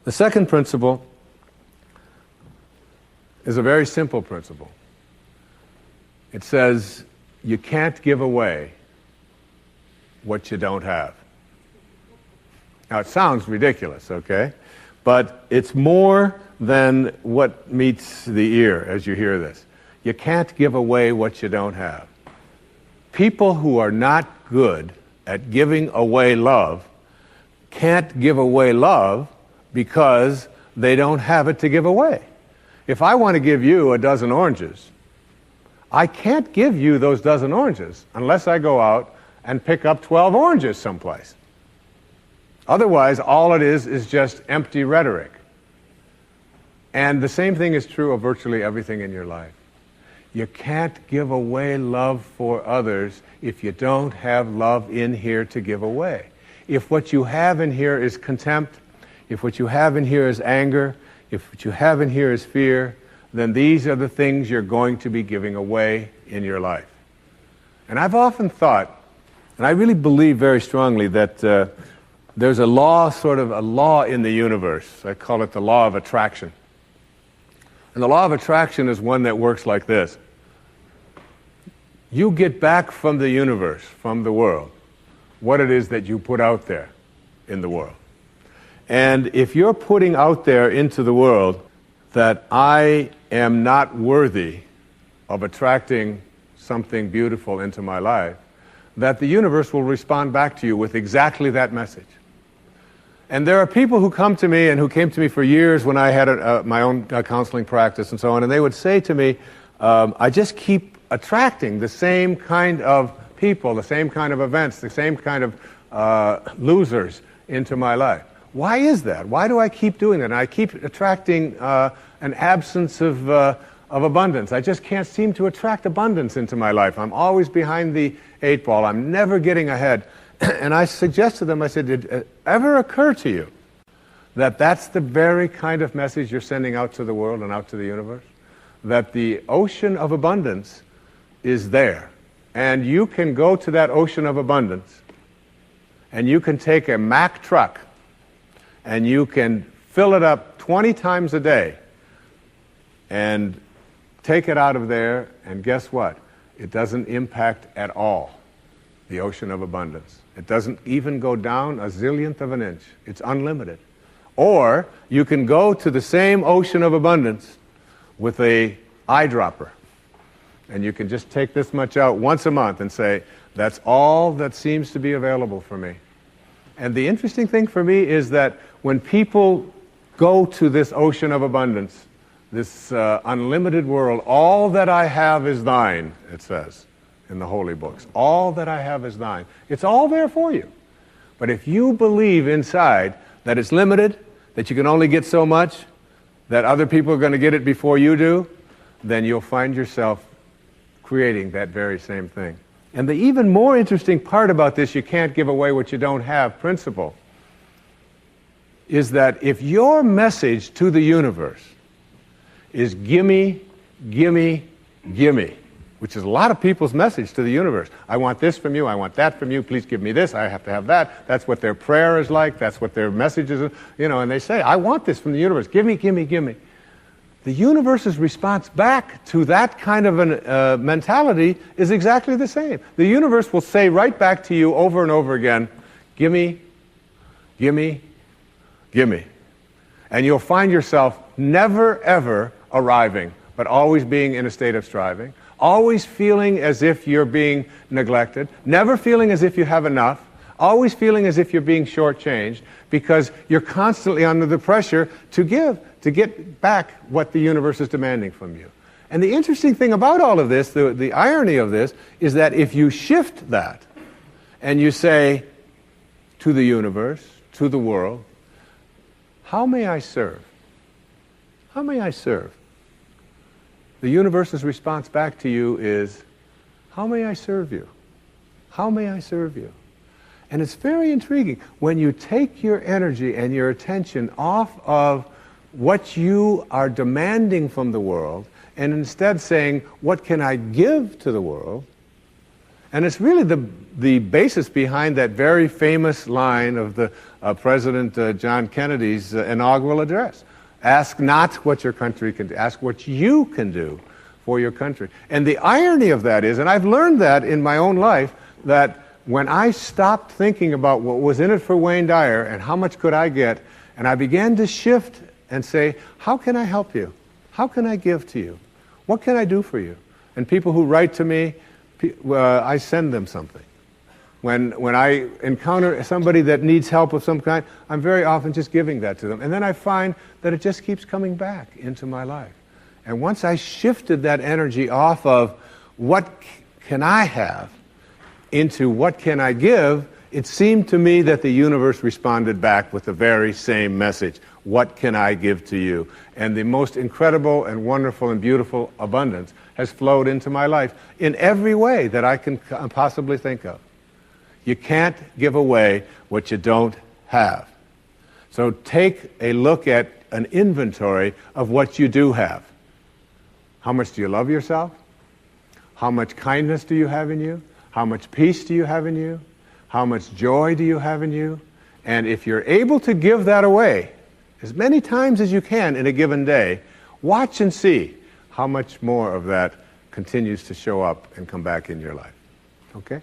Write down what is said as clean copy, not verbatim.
The second principle is a very simple principle. It says, you can't give away what you don't have. Now, it sounds ridiculous, okay? But it's more than what meets the ear as you hear this. You can't give away what you don't have. People who are not good at giving away love can't give away love because they don't have it to give away. If I want to give you a dozen oranges, I can't give you those dozen oranges unless I go out and pick up 12 oranges someplace. Otherwise, all it is just empty rhetoric. And the same thing is true of virtually everything in your life. You can't give away love for others if you don't have love in here to give away. If what you have in here is contempt, if what you have in here is anger, if what you have in here is fear, then these are the things you're going to be giving away in your life. And I've often thought, and I really believe very strongly that there's a law, sort of a law in the universe. I call it the law of attraction. And the law of attraction is one that works like this. You get back from the universe, from the world, what it is that you put out there in the world. And if you're putting out there into the world that I am not worthy of attracting something beautiful into my life, that the universe will respond back to you with exactly that message. And there are people who come to me and who came to me for years when I had my own counseling practice and so on, and they would say to me, I just keep attracting the same kind of people, the same kind of events, the same kind of losers into my life. Why is that? Why do I keep doing that? And I keep attracting an absence of abundance. I just can't seem to attract abundance into my life. I'm always behind the 8 ball. I'm never getting ahead. And I suggested to them, I said, did it ever occur to you that that's the very kind of message you're sending out to the world and out to the universe? That the ocean of abundance is there. And you can go to that ocean of abundance and you can take a Mack truck and you can fill it up 20 times a day and take it out of there, and guess what? It doesn't impact at all the ocean of abundance. It doesn't even go down a zillionth of an inch. It's unlimited. Or you can go to the same ocean of abundance with a eyedropper, and you can just take this much out once a month and say, that's all that seems to be available for me. And the interesting thing for me is that when people go to this ocean of abundance, this unlimited world, all that I have is thine, it says in the holy books. All that I have is thine. It's all there for you. But if you believe inside that it's limited, that you can only get so much, that other people are going to get it before you do, then you'll find yourself creating that very same thing. And the even more interesting part about this, you can't give away what you don't have principle, is that if your message to the universe is gimme, gimme, gimme, which is a lot of people's message to the universe. I want this from you, I want that from you, please give me this, I have to have that. That's what their prayer is like, that's what their message is, and they say, I want this from the universe, gimme, gimme, gimme. The universe's response back to that kind of a mentality is exactly the same. The universe will say right back to you over and over again, gimme, gimme, gimme. And you'll find yourself never ever arriving, but always being in a state of striving, always feeling as if you're being neglected, never feeling as if you have enough, always feeling as if you're being shortchanged, because you're constantly under the pressure to give, to get back what the universe is demanding from you. And the interesting thing about all of this, the irony of this, is that if you shift that and you say to the universe, to the world, how may I serve? How may I serve? The universe's response back to you is, how may I serve you? How may I serve you? And it's very intriguing. When you take your energy and your attention off of what you are demanding from the world, and instead saying, what can I give to the world? And it's really the basis behind that very famous line of the President John Kennedy's inaugural address. Ask not what your country can do, ask what you can do for your country. And the irony of that is, and I've learned that in my own life, that when I stopped thinking about what was in it for Wayne Dyer and how much could I get, and I began to shift and say, how can I help you? How can I give to you? What can I do for you? And people who write to me, I send them something. When I encounter somebody that needs help of some kind, I'm very often just giving that to them. And then I find that it just keeps coming back into my life. And once I shifted that energy off of what can I have into what can I give, it seemed to me that the universe responded back with the very same message. What can I give to you? And the most incredible and wonderful and beautiful abundance has flowed into my life in every way that I can possibly think of. You can't give away what you don't have. So take a look at an inventory of what you do have. How much do you love yourself? How much kindness do you have in you? How much peace do you have in you? How much joy do you have in you? And if you're able to give that away as many times as you can in a given day, watch and see how much more of that continues to show up and come back in your life. Okay?